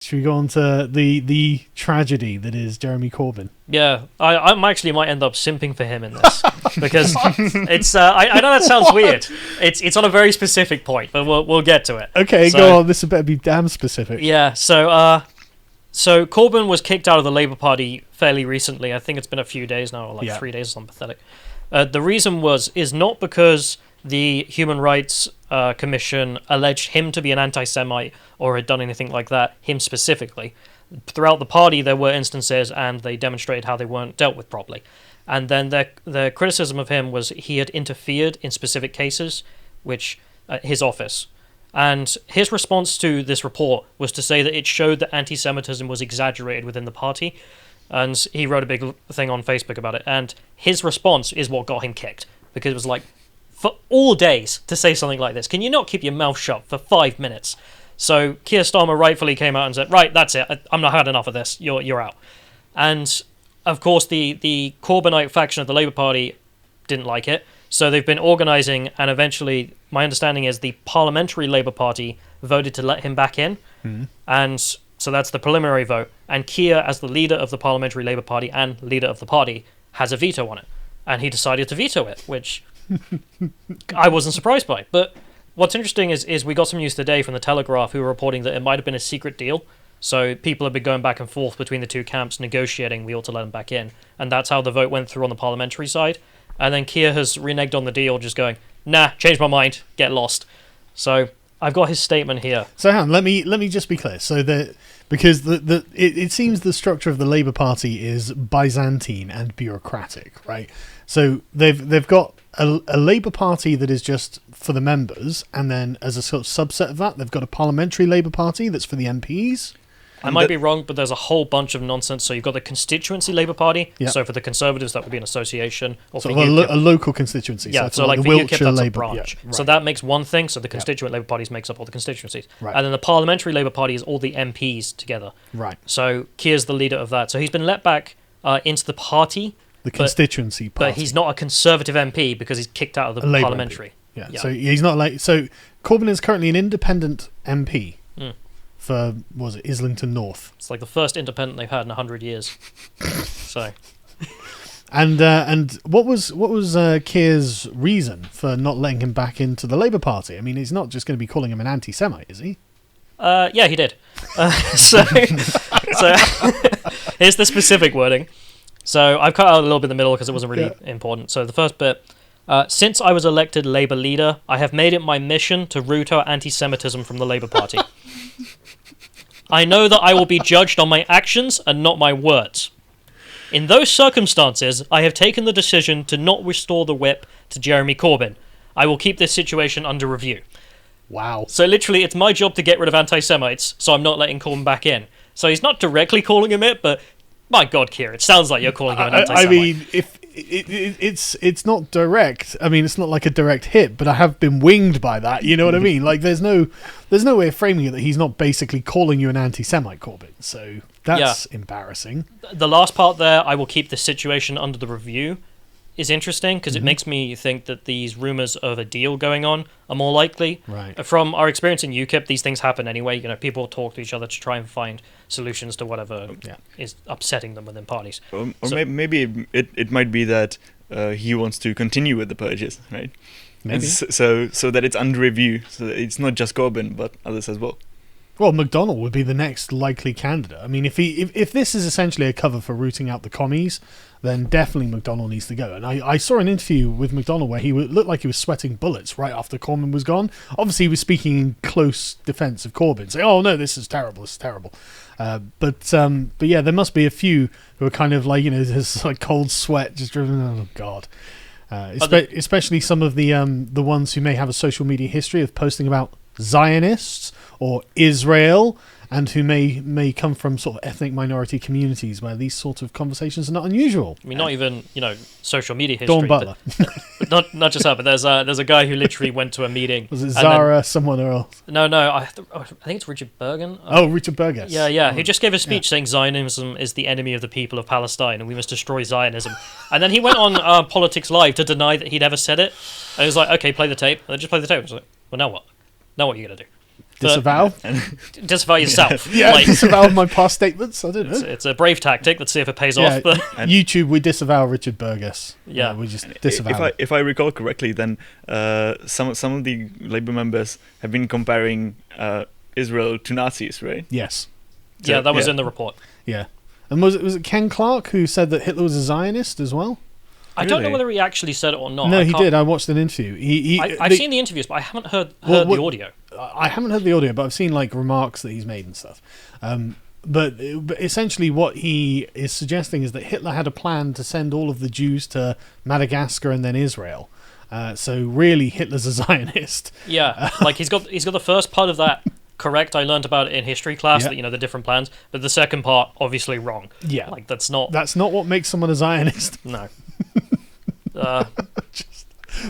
Should we go on to the tragedy that is Jeremy Corbyn? Yeah, I actually might end up simping for him in this because it's. I know that sounds weird. It's on a very specific point, but we'll get to it. Okay, go on. This better be damn specific. Yeah. So Corbyn was kicked out of the Labour Party fairly recently. I think it's been a few days now, or like 3 days or something pathetic. The reason is not because the Human Rights Commission alleged him to be an anti-Semite or had done anything like that, him specifically. Throughout the party, there were instances, and they demonstrated how they weren't dealt with properly. And then their criticism of him was he had interfered in specific cases, which his office. And his response to this report was to say that it showed that anti-Semitism was exaggerated within the party. And he wrote a big thing on Facebook about it. And his response is what got him kicked, because it was like, for all days to say something like this, can you not keep your mouth shut for 5 minutes? So Keir Starmer rightfully came out and said, right, that's it, I'm not had enough of this, you're out. And of course the Corbynite faction of the Labour Party didn't like it, so they've been organising, and eventually, my understanding is the Parliamentary Labour Party voted to let him back in, and so that's the preliminary vote, and Kier, as the leader of the Parliamentary Labour Party and leader of the party, has a veto on it, and he decided to veto it, which I wasn't surprised by. But what's interesting is we got some news today from the Telegraph, who were reporting that it might have been a secret deal. So people have been going back and forth between the two camps, negotiating we ought to let him back in. And that's how the vote went through on the parliamentary side. And then Kier has reneged on the deal, just going, nah, changed my mind, get lost. So I've got his statement here. So hang on, let me just be clear. So because it seems the structure of the Labour Party is Byzantine and bureaucratic, right? So they've got a Labour Party that is just for the members, and then as a sort of subset of that, they've got a Parliamentary Labour Party that's for the MPs. I might be wrong, but there's a whole bunch of nonsense. So you've got the Constituency Labour Party. Yeah. So for the Conservatives, that would be an association. Or so for a local constituency. Yeah, so like the for UKIP, that's Labour, a branch. Yeah, right. So that makes one thing. So the Constituent Labour Parties makes up all the constituencies. Right. And then the Parliamentary Labour Party is all the MPs together. Right. So Keir's the leader of that. So he's been let back into the party. The constituency party. But he's not a Conservative MP because he's kicked out of the Parliamentary. Yeah, so he's not like... So Corbyn is currently an independent MP for, what was it, Islington North. It's like the first independent they've had in 100 years. So... And what was Keir's reason for not letting him back into the Labour Party? I mean, he's not just going to be calling him an anti-Semite, is he? Yeah, he did. So here's the specific wording. So I've cut out a little bit in the middle because it wasn't really important. So the first bit, since I was elected Labour leader, I have made it my mission to root out anti-Semitism from the Labour Party. I know that I will be judged on my actions and not my words. In those circumstances, I have taken the decision to not restore the whip to Jeremy Corbyn. I will keep this situation under review. Wow. So literally, it's my job to get rid of anti-Semites, so I'm not letting Corbyn back in. So he's not directly calling him it, but my God, Kier, it sounds like you're calling him an anti-Semite. I mean, if it's not direct. I mean, it's not like a direct hit, but I have been winged by that. You know what I mean? Like, there's no way of framing it that he's not basically calling you an anti-Semite, Corbyn. So that's embarrassing. The last part there, I will keep the situation under the review, is interesting because it makes me think that these rumours of a deal going on are more likely. Right. From our experience in UKIP, these things happen anyway. You know, people talk to each other to try and find solutions to whatever is upsetting them within parties. Or maybe it might be that he wants to continue with the purges, right? Maybe. So that it's under review, so that it's not just Corbyn but others as well. Well, McDonnell would be the next likely candidate. I mean, if this is essentially a cover for rooting out the commies, then definitely McDonnell needs to go. And I saw an interview with McDonnell where he looked like he was sweating bullets right after Corbyn was gone. Obviously, he was speaking in close defence of Corbyn, saying, "Oh no, this is terrible. But yeah, there must be a few who are kind of like, you know, there's like cold sweat just driven. Oh God. Especially some of the ones who may have a social media history of posting about Zionists or Israel, and who may come from sort of ethnic minority communities where these sort of conversations are not unusual. I mean, not even, you know, social media history. Dawn Butler. not just that, but there's a guy who literally went to a meeting. Was it Zara, someone else? No, I think it's Richard Bergen. Oh, Richard Bergen. Yeah. He just gave a speech saying Zionism is the enemy of the people of Palestine and we must destroy Zionism. And then he went on Politics Live to deny that he'd ever said it. And he was like, okay, play the tape. And then just play the tape. I was like, well, now what? Now what are you going to do? Disavow? Disavow yourself. Yeah, Like, disavow my past statements? I don't know. it's a brave tactic. Let's see if it pays Yeah, off. But YouTube, we disavow Richard Burgess. Yeah. We just disavow. If I recall correctly, then some of the Labour members have been comparing Israel to Nazis, right? Yes. yeah, that was in the report. Yeah. And was it Ken Clark who said that Hitler was a Zionist as well? I don't know Really? whether he actually said it or not. No, I he can't- did. I watched an interview. I've seen the interviews, but I haven't heard Well, the audio. I haven't heard the audio, but I've seen like remarks that he's made and stuff. But essentially, what he is suggesting is that Hitler had a plan to send all of the Jews to Madagascar and then Israel. So really, Hitler's a Zionist. Yeah, like he's got the first part of that correct. I learned about it in history class, Yeah. that the different plans, but the second part obviously wrong. Yeah, Like that's not what makes someone a Zionist. no.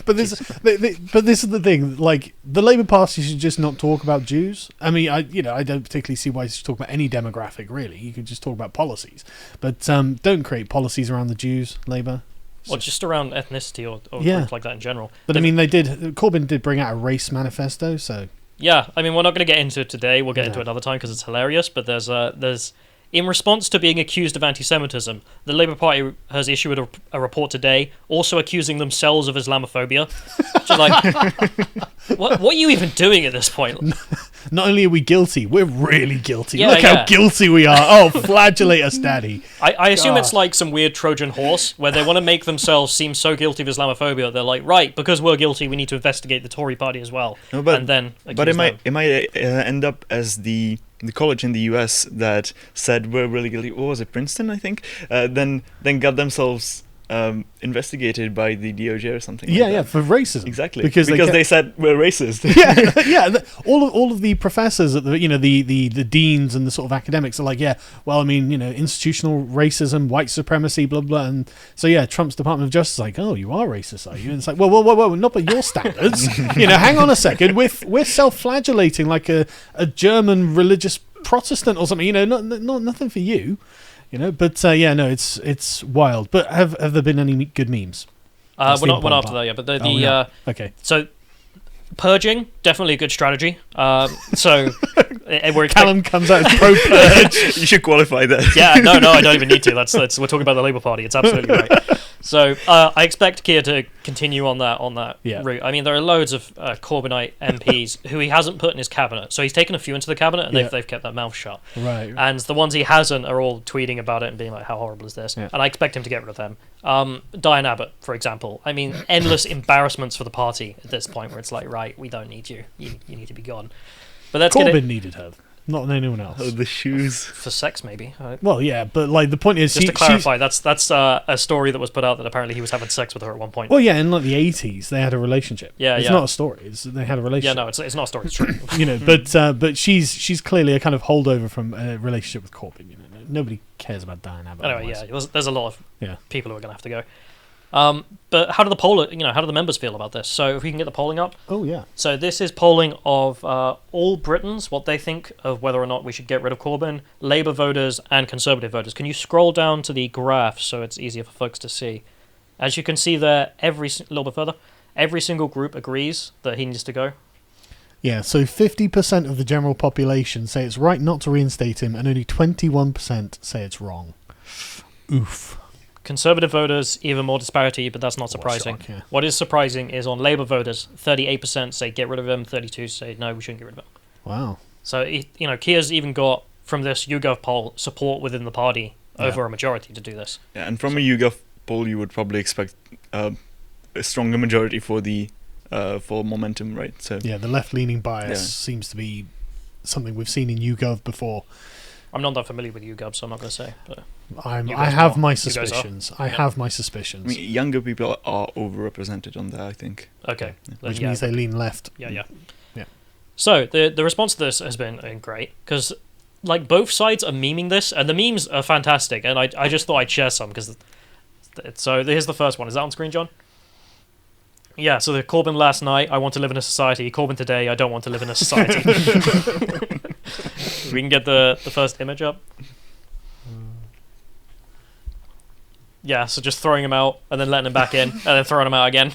But this is the thing. Like the Labour Party should just not talk about Jews. I mean, I don't particularly see why you should talk about any demographic. Really, you could just talk about policies. But don't create policies around the Jews, Labour. Or just around ethnicity or Yeah. groups like that in general. But I mean, Corbyn did bring out a race manifesto, so Yeah, I mean, we're not going to get into it today. We'll get into No. it another time because it's hilarious. But there's in response to being accused of anti-Semitism, the Labour Party has issued a report today, also accusing themselves of Islamophobia. Which is like, what are you even doing at this point? not only are we guilty, we're really guilty. Yeah, Look yeah. how guilty we are. Oh, flagellate us, Daddy. I assume it's God. like some weird Trojan horse where they want to make themselves seem so guilty of Islamophobia. They're like, right, because we're guilty, we need to investigate the Tory Party as well. No, but and then But accuse them. it might end up as the college in the US that said we're really guilty. What was it, Princeton? I think. Then got themselves investigated by the DOJ or something. Yeah, like yeah, that. for racism. Exactly. Because They said we're racist. yeah, yeah. All of the professors at the the deans and the sort of academics are like, yeah, well, I mean, institutional racism, white supremacy, blah blah. And so yeah, Trump's Department of Justice is like, oh, you are racist, are you? And it's like, whoa, not by your standards. Hang on a second. We're self-flagellating like a German religious Protestant or something. Nothing for you. But it's wild. But have there been any good memes? That's we're the not important after part. that yet, but Oh, yeah. Okay. so purging, definitely a good strategy. So we're Callum comes out as pro-purge. You should qualify that. yeah, no, I don't even need to. That's we're talking about the Labour Party. It's absolutely right. So I expect Kier to continue on that Yeah. route. I mean, there are loads of Corbynite MPs who he hasn't put in his cabinet. So he's taken a few into the cabinet, and Yeah. they've kept their mouth shut. Right. And the ones he hasn't are all tweeting about it and being like, "How horrible is this?" Yeah. And I expect him to get rid of them. Diane Abbott, for example. I mean, endless embarrassments for the party at this point, where it's like, right, we don't need you. You need to be gone. But let's get Corbyn it needed her, not anyone else. Oh, the shoes. for sex, maybe. Well, yeah, but like the point is, Just to clarify, that's a story that was put out that apparently he was having sex with her at one point. Well, yeah, in like the 80s, they had a relationship. Yeah, it's yeah. not a story. They had a Yeah, relationship. no, it's not a story. It's true. But she's clearly a kind of holdover from a relationship with Corbyn. Nobody cares about Diane Abbott. Anyway, otherwise. there's a lot of Yeah. people who are going to have to go. But how do the members feel about this? So if we can get the polling up. Oh yeah. So this is polling of all Britons, what they think of whether or not we should get rid of Corbyn, Labour voters and Conservative voters. Can you scroll down to the graph so it's easier for folks to see? As you can see there, a little bit further, every single group agrees that he needs to go. Yeah, so 50% of the general population say it's right not to reinstate him, and only 21% say it's wrong. Oof. Conservative voters, even more disparity, but that's not surprising. shock, yeah. What is surprising is on Labour voters, 38% say get rid of him, 32% say no, we shouldn't get rid of him. Wow. So, Kier's even got, from this YouGov poll, support within the party over a majority to do this. Yeah, and from a YouGov poll, you would probably expect a stronger majority for the for momentum, right? So Yeah, the left-leaning bias Yeah. seems to be something we've seen in YouGov before. I'm not that familiar with YouGov, so I'm not going to say. But I guys have are. my You guys are. suspicions. I Yeah. have my I suspicions. mean, younger people are overrepresented on there, I think. okay. Then, Which yeah. means they lean left. Yeah. Yeah. So the response to this has been great because like both sides are memeing this, and the memes are fantastic. And I just thought I'd share some because so here's the first one. Is that on screen, John? Yeah. So the Corbyn last night, I want to live in a society. Corbyn today, I don't want to live in a society. We can get the first image up. Yeah. So just throwing him out and then letting him back in and then throwing him out again.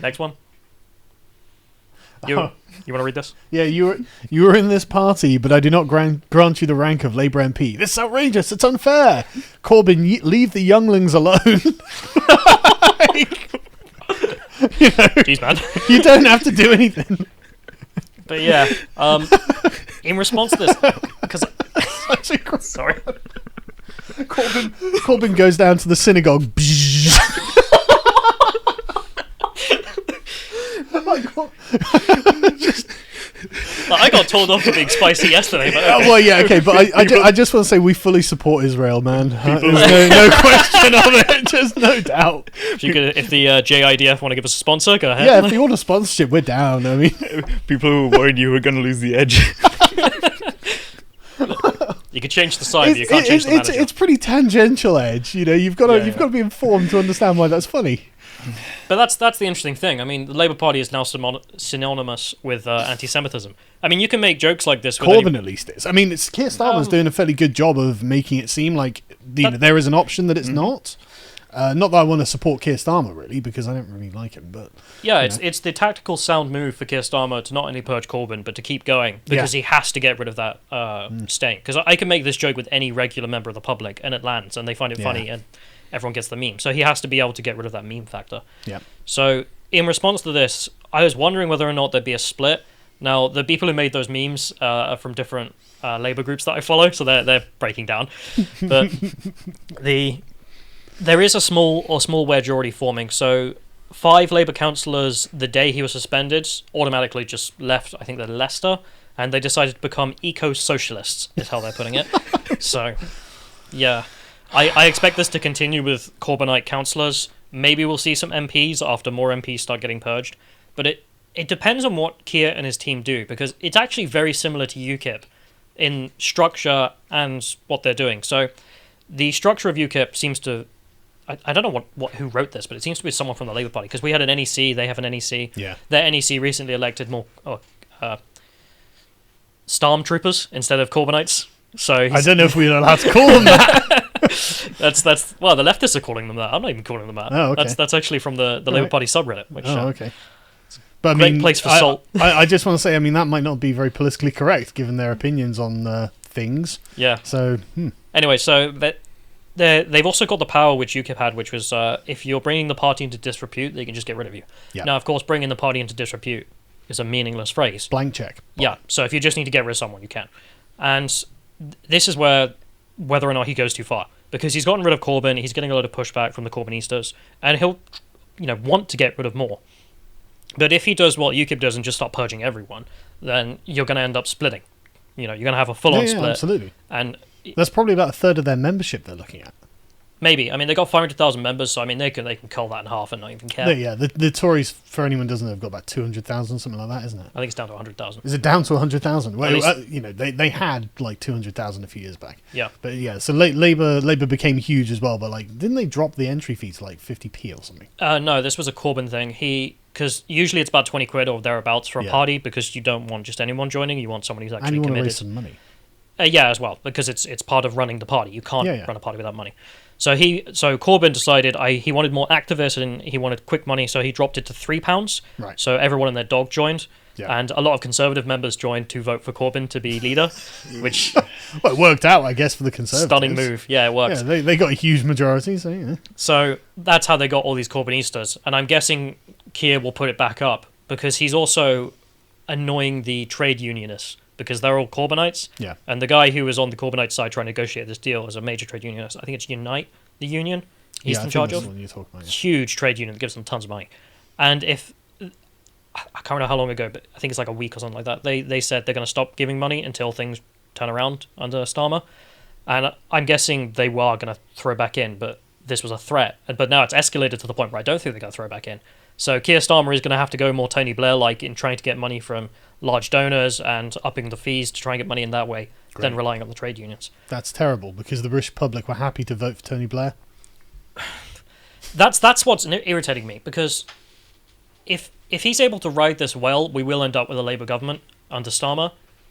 Next one. You want to read this? Yeah, you were in this party, but I do not grant you the rank of Labour MP. This is outrageous. It's unfair. Corbyn, leave the younglings alone. Jeez, man. You don't have to do anything. But yeah, in response to this, because sorry, Corbyn goes down to the synagogue. I got told off for being spicy yesterday. But okay. Well, yeah, okay, but I just want to say we fully support Israel, man. There's no question of it, just no doubt. If the JIDF want to give us a sponsor, go ahead. Yeah, if you want a sponsorship, we're down. I mean, people who were worried you were going to lose the edge. You can change the side, but you can't change the manager. It's pretty tangential edge. You've got to be informed to understand why that's funny. But that's the interesting thing. I mean, the Labour Party is now synonymous with anti-Semitism. I mean, you can make jokes like this with Corbyn at least is. I mean, Keir Starmer's doing a fairly good job of making it seem like there is an option that it's not. Not that I want to support Keir Starmer, really, because I don't really like him. But yeah, it's the tactical sound move for Keir Starmer to not only purge Corbyn, but to keep going, because he has to get rid of that stain. Because I can make this joke with any regular member of the public, and it lands, and they find it funny, and everyone gets the meme. So he has to be able to get rid of that meme factor. Yeah. So in response to this, I was wondering whether or not there'd be a split. Now, the people who made those memes are from different Labour groups that I follow, so they're breaking down. But there is a small wedge already forming. So 5 Labour councillors, the day he was suspended, automatically just left, I think they're Leicester, and they decided to become eco-socialists, is how they're putting it. So, yeah. I expect this to continue with Corbynite councillors. Maybe we'll see some MPs after more MPs start getting purged. But it depends on what Kier and his team do, because it's actually very similar to UKIP in structure and what they're doing. So the structure of UKIP seems to... I don't know who wrote this, but it seems to be someone from the Labour Party, because we had an NEC, they have an NEC. Yeah. Their NEC recently elected more stormtroopers instead of Corbynites. So I don't know if we're allowed to call them that. That's well, the leftists are calling them that. I'm not even calling them that. Oh, okay. That's actually from the Labour Party subreddit. Which, okay. But I great mean, place for salt. I just want to say, I mean, that might not be very politically correct given their opinions on things. Yeah. So anyway, so they've also got the power which UKIP had, which was if you're bringing the party into disrepute, they can just get rid of you. Yeah. Now, of course, bringing the party into disrepute is a meaningless phrase. Blank check. Yeah. So if you just need to get rid of someone, you can. And this is whether or not he goes too far, because he's gotten rid of Corbyn, he's getting a lot of pushback from the Corbynistas, and he'll want to get rid of more. But if he does what UKIP does and just start purging everyone, then you're going to end up splitting. You're going to have a full-on split. Absolutely. And that's probably about a third of their membership they're looking at. Maybe. I mean, they got 500,000 members, so I mean, they can cull that in half and not even care. Yeah, the Tories, for anyone who doesn't know, have got about 200,000, something like that, isn't it? I think it's down to 100,000. Is it down to 100,000? Well, least... they had like 200,000 a few years back. Yeah. But yeah, so Labour became huge as well, but like, didn't they drop the entry fee to like 50p or something? No, this was a Corbyn thing. Because usually it's about 20 quid or thereabouts for a party, because you don't want just anyone joining, you want someone who's actually committed. And you want to raise some money. Yeah, as well, because it's part of running the party. You can't run a party without money. So Corbyn decided he wanted more activists and he wanted quick money, so he dropped it to £3. Right. So everyone and their dog joined, Yeah. and a lot of Conservative members joined to vote for Corbyn to be leader, which well, it worked out, I guess, for the Conservatives. Stunning move. Yeah, it worked. Yeah, they got a huge majority, so yeah. So that's how they got all these Corbynistas, and I'm guessing Kier will put it back up because he's also annoying the trade unionists because they're all Corbynites. Yeah. And the guy who was on the Corbynite side trying to negotiate this deal is a major trade unionist. I think it's Unite, the union he's in charge of. Huge trade union that gives them tons of money. And if I can't remember how long ago, but I think it's like a week or something like that, they said they're going to stop giving money until things turn around under Starmer. And I'm guessing they were going to throw back in, but this was a threat. But now it's escalated to the point where I don't think they're going to throw back in. So Keir Starmer is going to have to go more Tony Blair-like in trying to get money from large donors and upping the fees to try and get money in that way, than relying on the trade unions. That's terrible, because the British public were happy to vote for Tony Blair. That's what's irritating me, because if he's able to ride this well, we will end up with a Labour government under Starmer,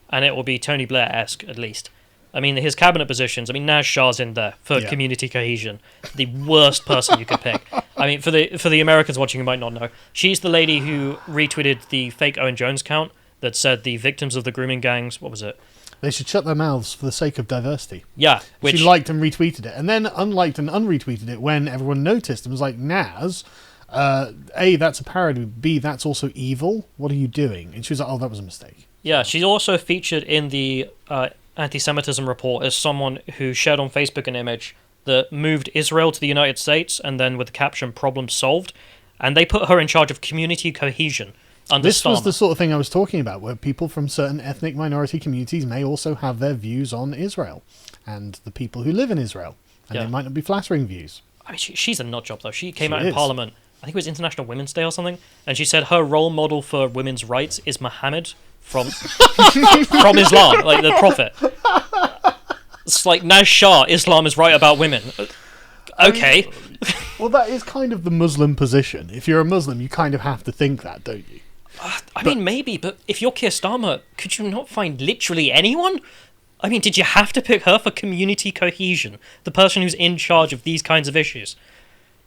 and it will be Tony Blair-esque at least. I mean, his cabinet positions. I mean, Naz Shah's in there for community cohesion. The worst person you could pick. I mean, for the Americans watching who might not know, she's the lady who retweeted the fake Owen Jones count that said the victims of the grooming gangs. What was it? They should shut their mouths for the sake of diversity. Yeah, which she liked and retweeted it, and then unliked and unretweeted it when everyone noticed and was like, Naz, A, that's a parody. B, that's also evil. What are you doing? And she was like, oh, that was a mistake. Yeah, she's also featured in the AntiSemitism Report as someone who shared on Facebook an image that moved Israel to the United States, and then with the caption "Problem solved," and they put her in charge of community cohesion. This was the sort of thing I was talking about, where people from certain ethnic minority communities may also have their views on Israel and the people who live in Israel, and they might not be flattering views. I mean, she's a nut job though. She came out in Parliament. I think it was International Women's Day or something, and she said her role model for women's rights is Muhammad from Islam, like the Prophet. It's like Naz Shah, Islam is right about women. Okay. Well, that is kind of the Muslim position. If you're a Muslim, you kind of have to think that, don't you? I mean, maybe, but if you're Keir Starmer, could you not find literally anyone? I mean, did you have to pick her for community cohesion? The person who's in charge of these kinds of issues?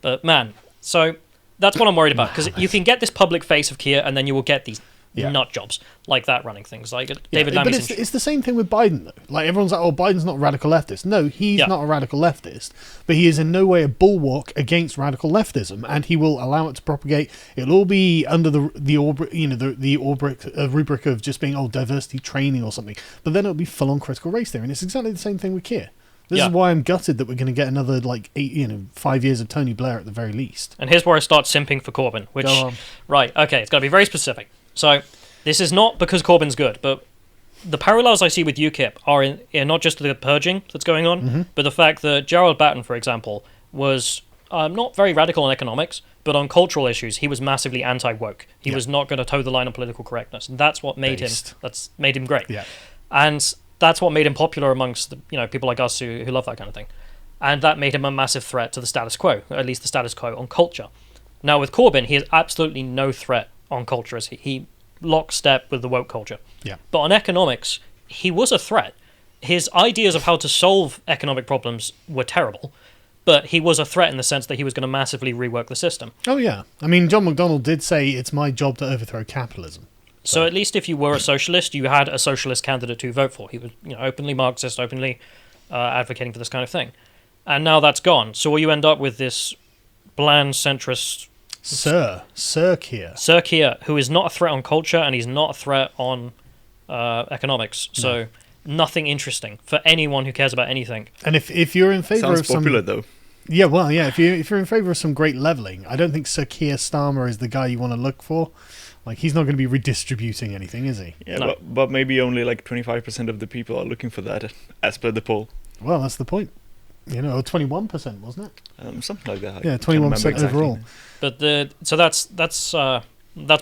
But man, so that's what I'm worried about, because you can get this public face of Kier, and then you will get these nut jobs like that running things. Like David Lammy's. But it's the same thing with Biden, though. Like, everyone's like, oh, Biden's not a radical leftist. No, he's not a radical leftist, but he is in no way a bulwark against radical leftism, and he will allow it to propagate. It'll all be under the rubric of just being diversity training or something. But then it'll be full on critical race theory, and it's exactly the same thing with Kier. This is why I'm gutted that we're going to get another 5 years of Tony Blair at the very least. And here's where I start simping for Corbyn. Which, right, okay, it's got to be very specific. So this is not because Corbyn's good, but the parallels I see with UKIP are in not just the purging that's going on, but the fact that Gerald Batten, for example, was not very radical on economics, but on cultural issues, he was massively anti-woke. He was not going to toe the line on political correctness, and that's what made him great. Yeah. And that's what made him popular amongst people like us who love that kind of thing. And that made him a massive threat to the status quo, or at least the status quo on culture. Now with Corbyn, he has absolutely no threat on culture. He lockstep with the woke culture. Yeah. But on economics, he was a threat. His ideas of how to solve economic problems were terrible, but he was a threat in the sense that he was going to massively rework the system. Oh yeah. I mean, John McDonnell did say it's my job to overthrow capitalism. So at least if you were a socialist, you had a socialist candidate to vote for. He was, openly Marxist, openly advocating for this kind of thing. And now that's gone. So will you end up with this bland centrist Sir Kier. Sir Kier, who is not a threat on culture and he's not a threat on economics. So nothing interesting for anyone who cares about anything. And if you're in favour of some... Sounds popular, though. Yeah, well, yeah. If you're in favour of some great levelling, I don't think Sir Keir Starmer is the guy you want to look for. Like, he's not going to be redistributing anything, is he? Yeah, no. but maybe only 25% of the people are looking for that, as per the poll. Well, that's the point. 21%, wasn't it? Something like that. Yeah, 21% overall. But that's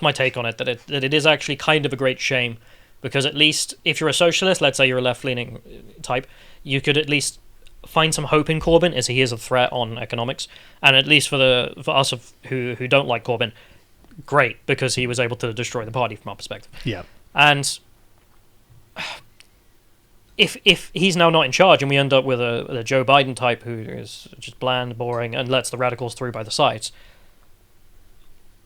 my take on it. That it is actually kind of a great shame, because at least if you're a socialist, let's say you're a left-leaning type, you could at least find some hope in Corbyn, as he is a threat on economics, and at least for us who don't like Corbyn, great, because he was able to destroy the party from our perspective. Yeah, and if he's now not in charge and we end up with a Joe Biden type who is just bland, boring, and lets the radicals through by the sides,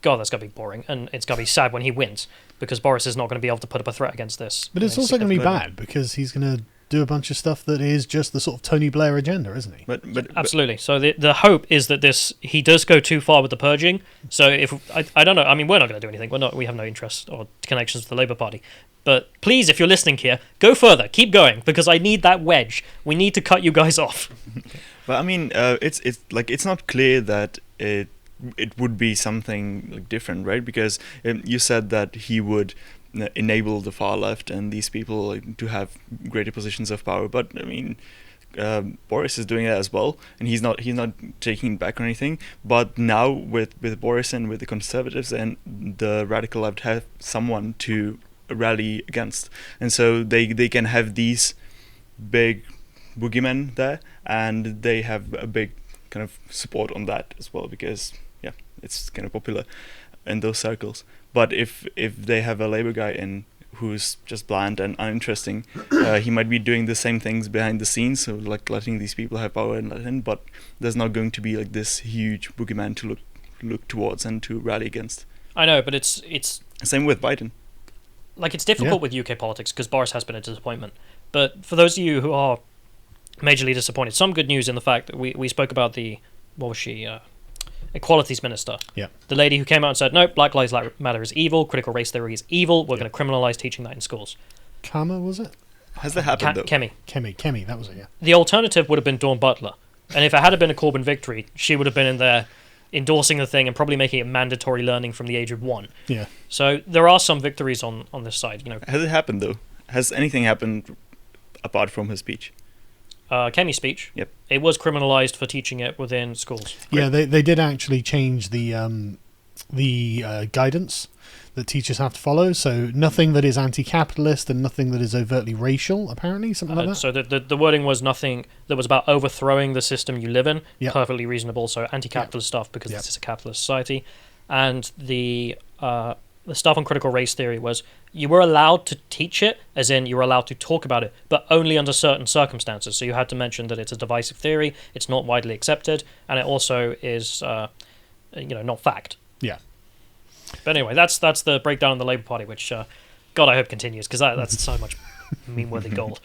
God, that's going to be boring, and it's going to be sad when he wins, because Boris is not going to be able to put up a threat against this. But it's also going to be bad, because he's going to do a bunch of stuff that is just the sort of Tony Blair agenda, isn't he? But absolutely. So the hope is that he does go too far with the purging. So if I don't know, I mean, we're not going to do anything. We have no interest or connections to the Labour Party. But please, if you're listening here, go further, keep going, because I need that wedge. We need to cut you guys off. But I mean, it's not clear that it would be something different, right? Because you said that he would enable the far left and these people to have greater positions of power, but I mean, Boris is doing that as well, and he's not taking it back or anything. But now with Boris and with the Conservatives and the radical left have someone to rally against, and so they can have these big boogeymen there, and they have a big kind of support on that as well, because it's kind of popular in those circles. But if they have a Labour guy in who's just bland and uninteresting. He might be doing the same things behind the scenes, so like letting these people have power and let in, but there's not going to be like this huge boogeyman to look towards and to rally against. I know, but it's Same with Biden. like it's difficult with UK politics because Boris has been a disappointment. But for those of you who are majorly disappointed, some good news in the fact that we spoke about the, what was she, Equalities Minister. Yeah. The lady who came out and said, no, Black Lives Matter is evil, critical race theory is evil, we're going to criminalise teaching that in schools. Kama, was it? Has that happened though? Kemi, that was it, yeah. The alternative would have been Dawn Butler. And if it had been a Corbyn victory, she would have been in there endorsing the thing and probably making it mandatory learning from the age of 1. Yeah. So there are some victories on this side. You know, Has it happened though? Has anything happened apart from his speech? Kemi's speech. Yep. It was criminalised for teaching it within schools. Yeah, they did actually change the guidance that teachers have to follow. So nothing that is anti-capitalist and nothing that is overtly racial, apparently, something like that. So the wording was nothing that was about overthrowing the system you live in. Yep. Perfectly reasonable. So anti-capitalist stuff because this is a capitalist society. And the stuff on critical race theory was you were allowed to teach it, as in you were allowed to talk about it, but only under certain circumstances. So you had to mention that it's a divisive theory, it's not widely accepted, and it also is, not fact. Yeah. But anyway, that's the breakdown of the Labour Party, which, God, I hope continues, because that's so much meme-worthy gold.